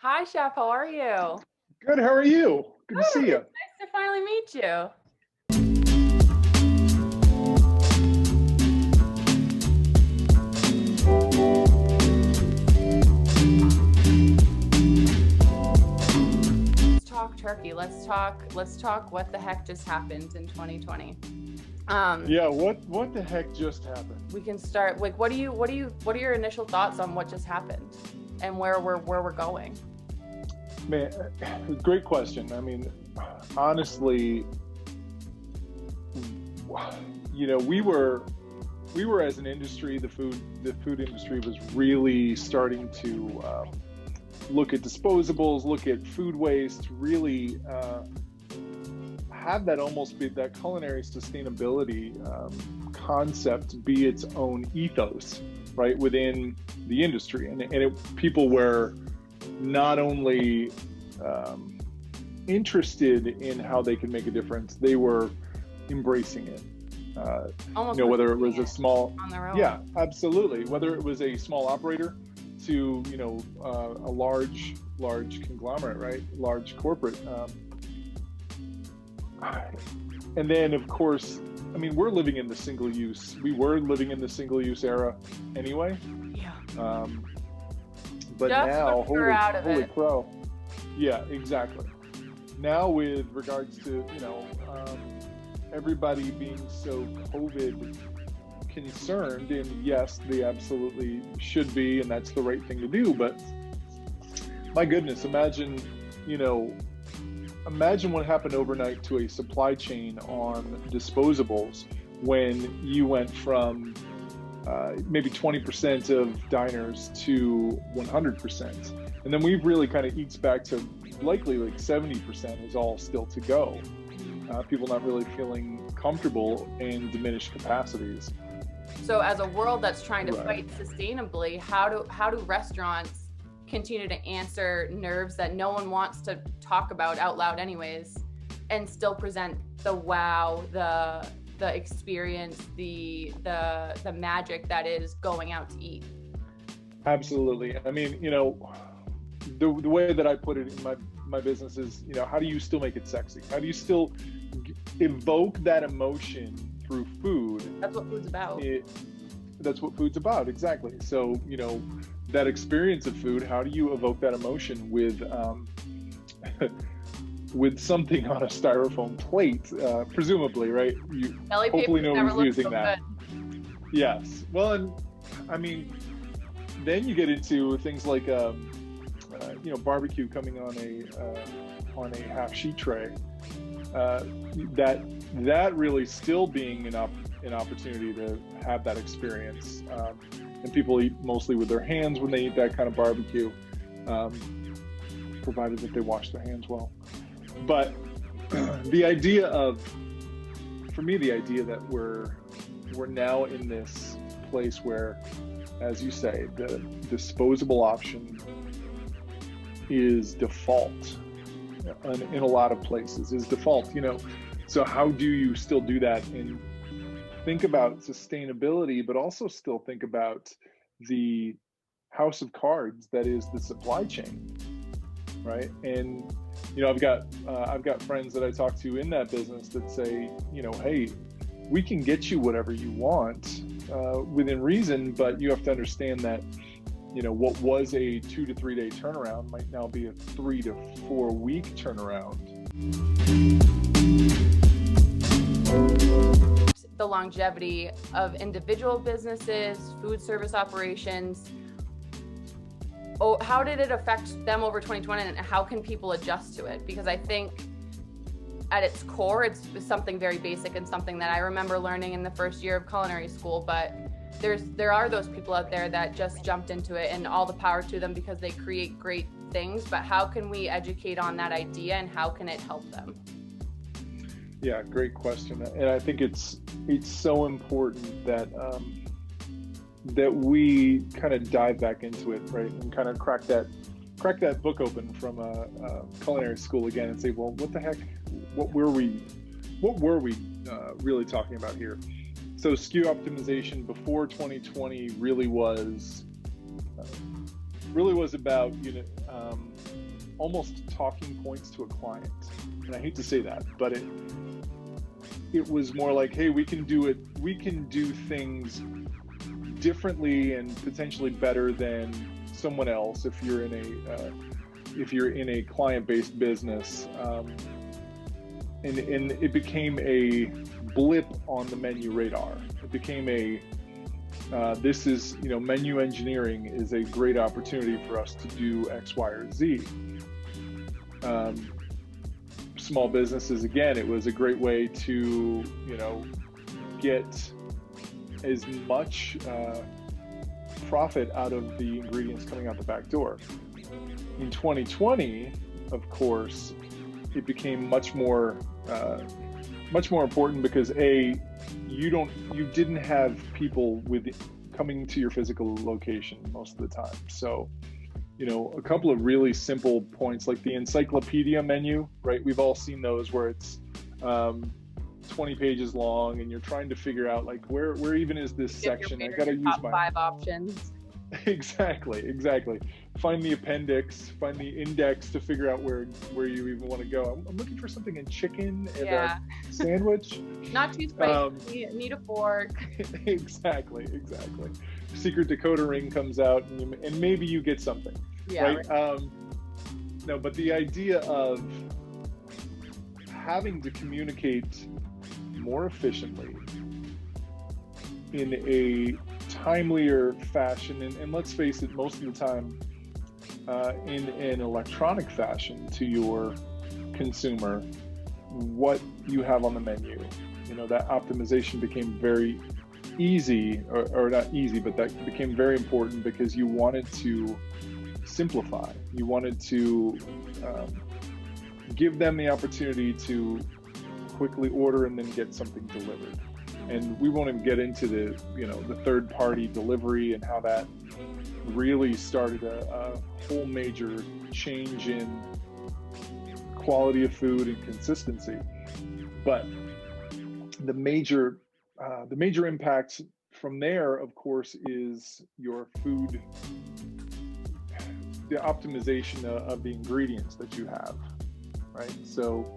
Hi, Chef. How are you? Good. How are you? Good to see Good. you. It's nice to finally meet you. Let's talk turkey. Let's talk what the heck just happened in 2020. Yeah. What the heck just happened? We can start like what are your initial thoughts on what just happened and where we're going? Man, great question. I mean, honestly, we were as an industry, the food industry was really starting to look at disposables, look at food waste, really have that almost be that culinary sustainability concept be its own ethos, right, within the industry. And people were not only interested in how they could make a difference, they were embracing it. Almost whether it was a small, on their own. yeah, absolutely. Whether it was a small operator to, a large conglomerate, right? Large corporate. And then, of course, I mean, we were living in the single-use era anyway. Yeah. But Just now, when we're out of holy it. crow. Yeah, exactly. Now with regards to, everybody being so COVID concerned, and yes, they absolutely should be, and that's the right thing to do, but my goodness, imagine what happened overnight to a supply chain on disposables when you went from maybe 20% of diners to 100%. And then we've really kind of eked back to likely like 70% is all still to go. People not really feeling comfortable in diminished capacities. So as a world that's trying to Right. fight sustainably, how do restaurants continue to answer nerves that no one wants to talk about out loud anyways, and still present the wow, the experience, the magic that is going out to eat? Absolutely. I mean, the way that I put it in my business is, how do you still make it sexy? How do you still evoke that emotion through food? That's what food's about. That's what food's about, exactly. So, that experience of food, how do you evoke that emotion with with something on a styrofoam plate, presumably, right? You Belly hopefully paper never nobody's looks using so that. good. Yes. Well, and I mean, then you get into things like barbecue coming on a half sheet tray. That really still being an opportunity to have that experience. And people eat mostly with their hands when they eat that kind of barbecue, provided that they wash their hands well. But the idea that we're now in this place where, as you say, the disposable option is default in a lot of places, is default, So how do you still do that and think about sustainability, but also still think about the house of cards that is the supply chain, right? And I've got friends that I talk to in that business that say, hey, we can get you whatever you want within reason, but you have to understand that what was a 2 to 3 day turnaround might now be a 3 to 4 week turnaround. The longevity of individual businesses, food service operations. Oh, how did it affect them over 2020, and how can people adjust to it? Because I think at its core, it's something very basic and something that I remember learning in the first year of culinary school, but there are those people out there that just jumped into it, and all the power to them because they create great things. But how can we educate on that idea, and how can it help them? Yeah, great question. And I think it's so important that that we kind of dive back into it, right, and kind of crack that book open from a culinary school again and say, well, what the heck, what were we really talking about here? So SKU optimization before 2020 really was really was about, almost talking points to a client. And I hate to say that, but it was more like, hey, we can do things differently and potentially better than someone else if you're in a client-based business. And it became a blip on the menu radar. It became this is, menu engineering is a great opportunity for us to do X, Y, or Z. Small businesses, again, it was a great way to, get as much profit out of the ingredients coming out the back door. In 2020, of course, it became much more important because you didn't have people coming to your physical location most of the time. So, a couple of really simple points like the encyclopedia menu, right? We've all seen those where it's 20 pages long and you're trying to figure out like where even is this section? I got to use top my 5 options. Exactly. Find the appendix, find the index to figure out where you even want to go. I'm looking for something in chicken and a sandwich. Not too spicy, need a fork. Exactly. Secret decoder ring comes out and maybe you get something, right? No, but the idea of having to communicate more efficiently in a timelier fashion, and let's face it, most of the time in an electronic fashion to your consumer, what you have on the menu, that optimization became very easy, or not easy, but that became very important because you wanted to simplify. You wanted to give them the opportunity to quickly order and then get something delivered. And we won't even get into the third-party delivery and how that really started a whole major change in quality of food and consistency. But the major impact from there, of course, is your food, the optimization of the ingredients that you have, right? So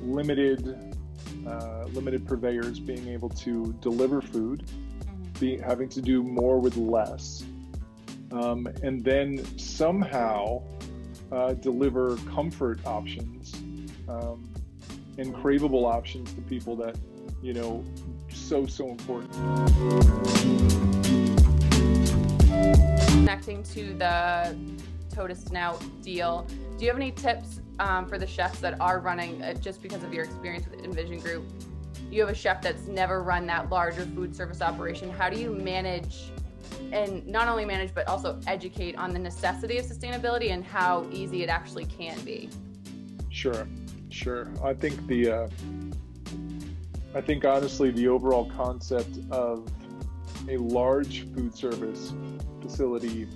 limited purveyors being able to deliver food, having to do more with less, and then somehow deliver comfort options and craveable options to people that, so important. Connecting to the toe to snout deal, do you have any tips for the chefs that are running, just because of your experience with Envision Group? You have a chef that's never run that larger food service operation. How do you manage, and not only manage, but also educate on the necessity of sustainability and how easy it actually can be? Sure. I think honestly, the overall concept of a large food service facility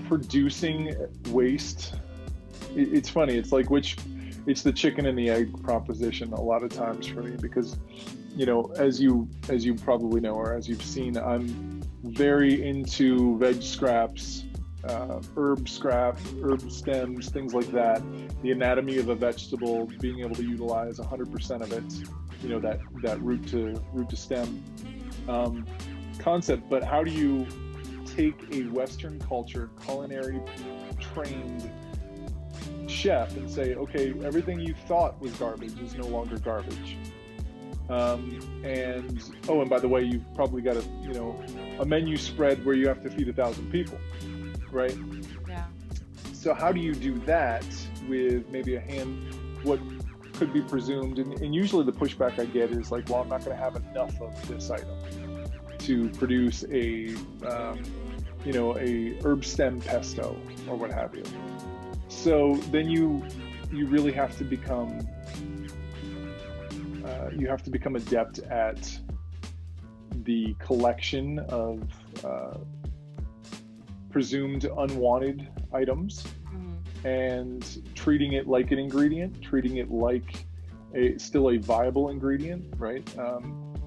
producing waste, it's funny. It's like it's the chicken and the egg proposition a lot of times for me, because, as you probably know, or as you've seen, I'm very into veg scraps, herb stems, things like that. The anatomy of a vegetable, being able to utilize 100% of it, that root to stem concept. But how do you take a Western culture, culinary trained chef and say, okay, everything you thought was garbage is no longer garbage. And by the way, you've probably got a menu spread where you have to feed 1,000 people, right? Yeah. So how do you do that with maybe what could be presumed, and usually the pushback I get is like, well, I'm not going to have enough of this item to produce a herb stem pesto or what have you. So then you really have to become adept at the collection of presumed unwanted items, and treating it like an ingredient, treating it like still a viable ingredient, right?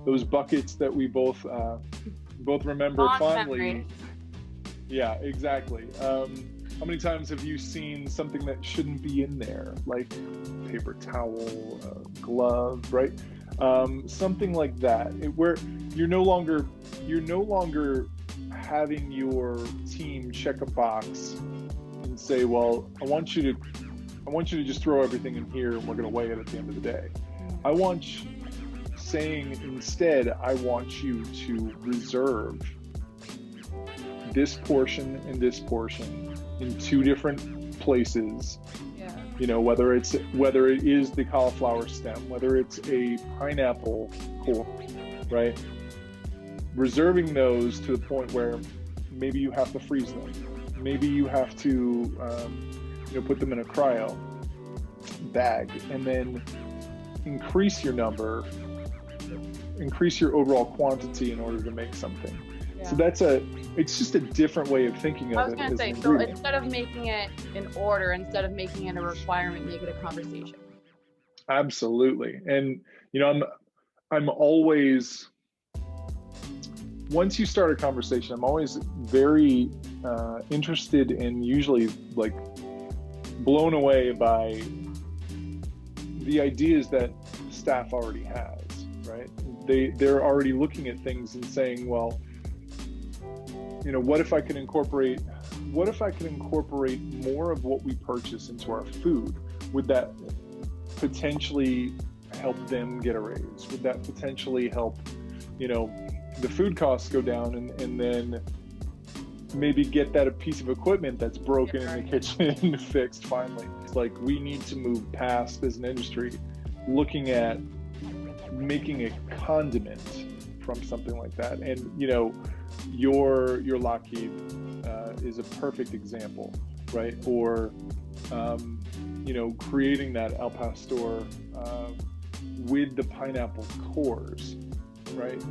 Those buckets that we both remember fondly. Yeah, exactly. How many times have you seen something that shouldn't be in there, like paper towel, glove, right? Something like that, where you're no longer having your team check a box and say, well, I want you to just throw everything in here and we're going to weigh it at the end of the day. I want you saying instead, I want you to reserve this portion and this portion in two different places. Yeah. You know, whether it is the cauliflower stem, whether it's a pineapple core, right? Reserving those to the point where maybe you have to freeze them. Maybe you have to, put them in a cryo bag, and then increase your overall quantity in order to make something. Yeah. So it's just a different way of thinking of it. I was going to say, so instead of making it an order, instead of making it a requirement, make it a conversation. Absolutely. And, I'm always, once you start a conversation, I'm always very interested and usually like blown away by the ideas that staff already has, right? They're already looking at things and saying, well, what if I can incorporate more of what we purchase into our food? Would that potentially help them get a raise? Would that potentially help, the food costs go down and then maybe get that a piece of equipment that's broken in the kitchen fixed finally? It's like we need to move past, as an industry, looking at making a condiment from something like that. And your Lockheed is a perfect example, right? Or creating that al pastor with the pineapple cores, right?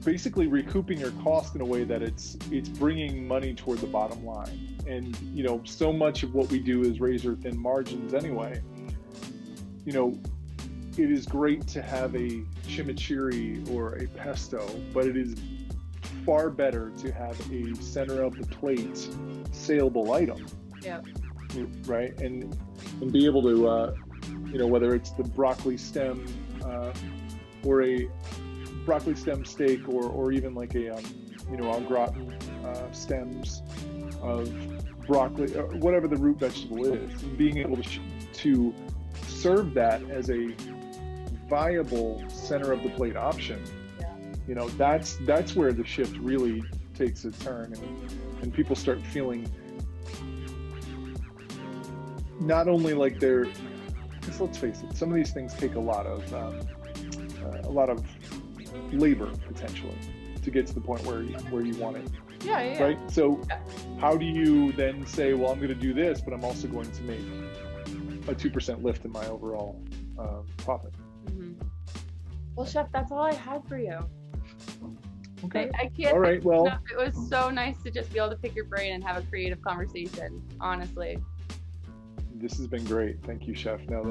Basically recouping your cost in a way that it's bringing money toward the bottom line. And so much of what we do is razor thin margins anyway. It is great to have a chimichurri or a pesto, but it is far better to have a center of the plate saleable item. Yeah. Right, and be able to whether it's the broccoli stem or a broccoli stem steak, or even like a au gratin stems of broccoli, or whatever the root vegetable is, and being able to serve that as a viable center of the plate option. Yeah. That's where the shift really takes a turn, and people start feeling not only like they're, because let's face it, some of these things take a lot of labor potentially to get to the point where you want it. Yeah. Right. So how do you then say, well, I'm going to do this, but I'm also going to make a 2% lift in my overall profit? Mm-hmm. Well, Chef, that's all I had for you. Okay. I can't. All right. Well, it was so nice to just be able to pick your brain and have a creative conversation. Honestly. This has been great. Thank you, Chef. Now,